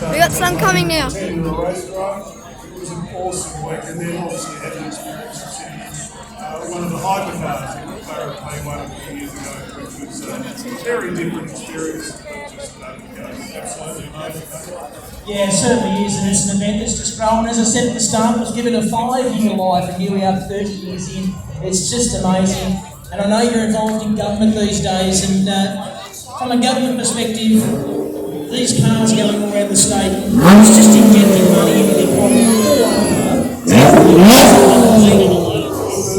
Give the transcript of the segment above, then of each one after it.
We got some coming now. 10 in a race drive. It was an awesome week, and then obviously had the experience of sitting in one of the hypercars in McLaren P1 a few years ago, which was a very different experience. Just absolutely amazing. Yeah, it certainly is, and it's an event that's just grown. As I said at the start, it was given a 5-year life, and here we are 30 years in. It's just amazing. And I know you're involved in government these days, and from a government perspective, these cars going all around the state, it's just injecting money into the economy.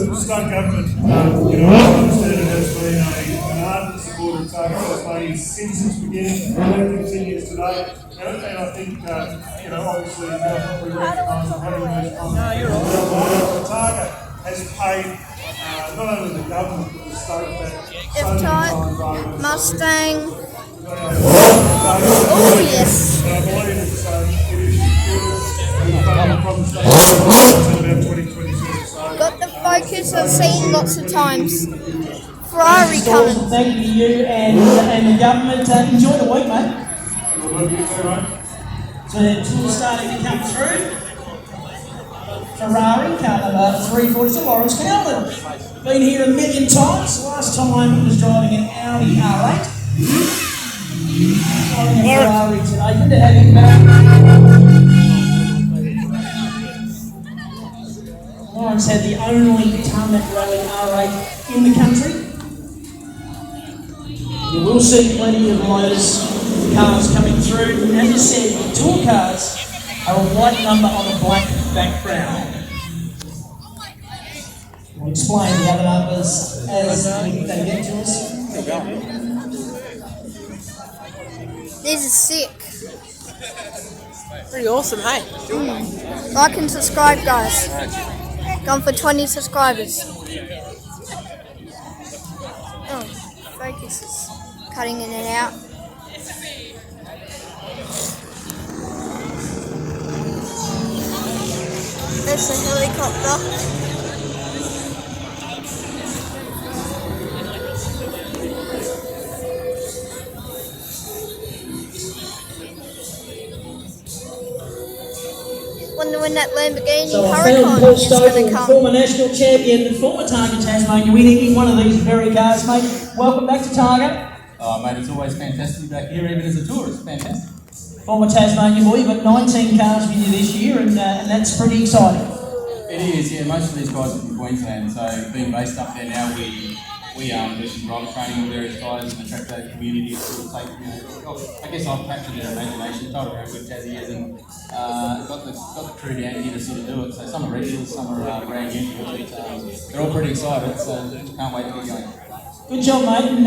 The state government, I understand it has been an ardent supporter of Targa Tasmania since its beginning, and that continues today. And I think, obviously, we recognise that having those conversations. Targa has paid not only the government but the state that F-Type, Mustang. Oh yes. I believe it's from the state about 2022. Got the Focus I've seen lots of times. Ferrari coming. Thank you to you and the government. Enjoy the week, mate. So the tour starting to come through. Ferrari, car number 340 to Lawrence Calvin. Been here a million times. Last time he was driving an Audi R8. Driving a Ferrari today. Good to have him back. Lawrence had the only tarmac rally R8 in the country. You will see plenty of those cars coming through. As I said, tour cars are a white number on a black background. We'll explain the other numbers as they get to us. These are sick. Pretty awesome, hey? Like and subscribe, guys. Gone for 20 subscribers. Oh, Focus is cutting in and out. There's a helicopter. Wonder when that Lamborghini So our Huracan friend Paul is going to Stokel, come. former national champion and former Targa Tasmania, winning in one of these very cars, mate. Welcome back to Targa. Oh, mate, it's always fantastic to be back here, even as a tourist. Fantastic. Former Tasmanian boy, you've got 19 cars with you this year, and that's pretty exciting. It is, yeah. Most of these guys are from Queensland, so being based up there now, we do some driver training with various guys and attract that community to sort of take, I guess I've captured their imagination, told them how good Tassie is, and got the crew down here to sort of do it. So some are regulars, some are brand new, but they're all pretty excited, so can't wait to get going. Good job, mate, and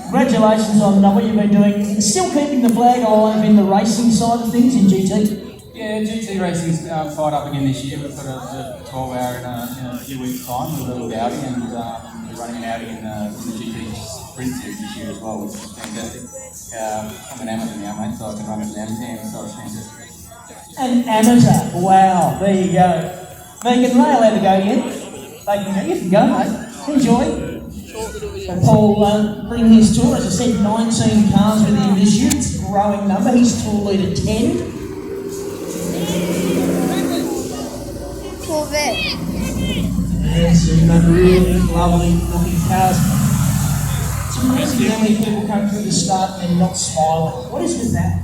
congratulations on what you've been doing. Still keeping the flag alive in the racing side of things in GT. Yeah, GT racing's fired up again this year. We've got a 12-hour in a few weeks' time with a little Audi, and we're running an Audi in the GT Sprint Series this year as well, which is fantastic. I'm an amateur now, mate, so I can run it as an amateur, so it's fantastic. An amateur, wow, there you go. Megan, are they allowed to go yet? You can go, mate. Enjoy. And Paul bringing his tour, as I said, 19 cars with him this year. It's a growing number. He's tour leader 10. Corvette. Yes, really lovely looking cars. It's amazing how many people come through the start and not smiling. What is with that?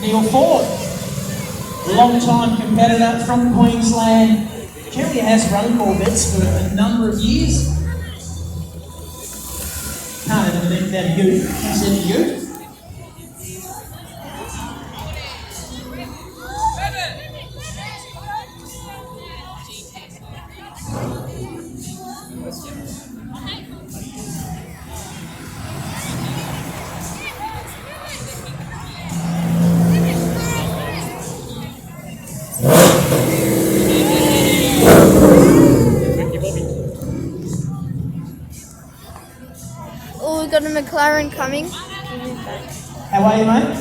Neil Ford, long-time competitor from Queensland. Generally has run Corvettes for a number of years. Can't even think that a ute. Is it a ute? Oh, we got a McLaren coming. How are you, mate?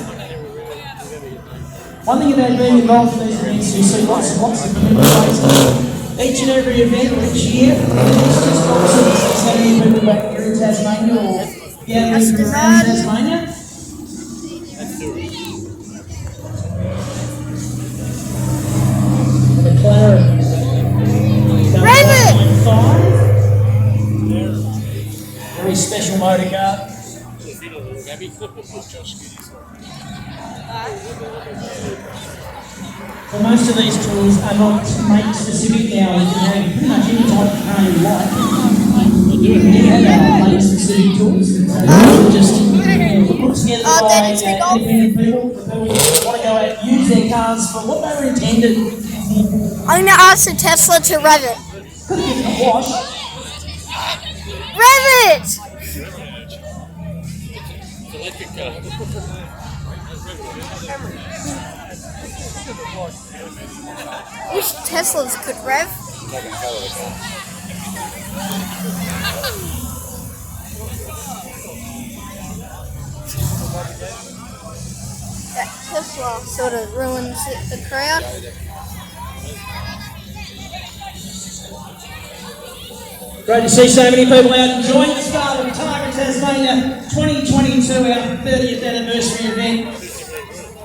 One thing about being involved in these events, you see lots of people racing. Each and every event, each year, it's just awesome. There's so many people back here in Tasmania or gathering from around Tasmania. McLaren. Raven! 5. Very special motor car. Well, most of these tours are not mate specific now. You can have pretty much any type of car you like. We do have our mate specific tours. So just put together by independent people who want to go out and use their cars for what they were intended. I'm gonna ask the Tesla to rev it. Could give it a wash. Rev it! Wish Teslas could rev. That Tesla sort of ruins the crowd. Great to see so many people out enjoying the start of Targa Tasmania 2022, our 30th anniversary event.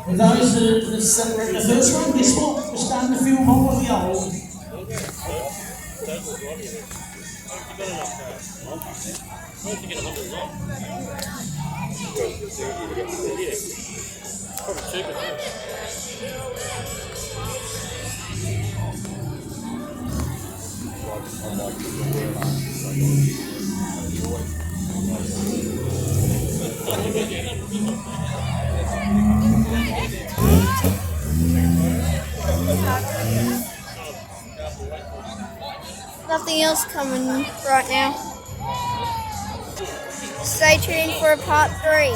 For those that were at the first one, guess what? We're starting to feel more of the old. Nothing else coming right now. Stay tuned for part 3.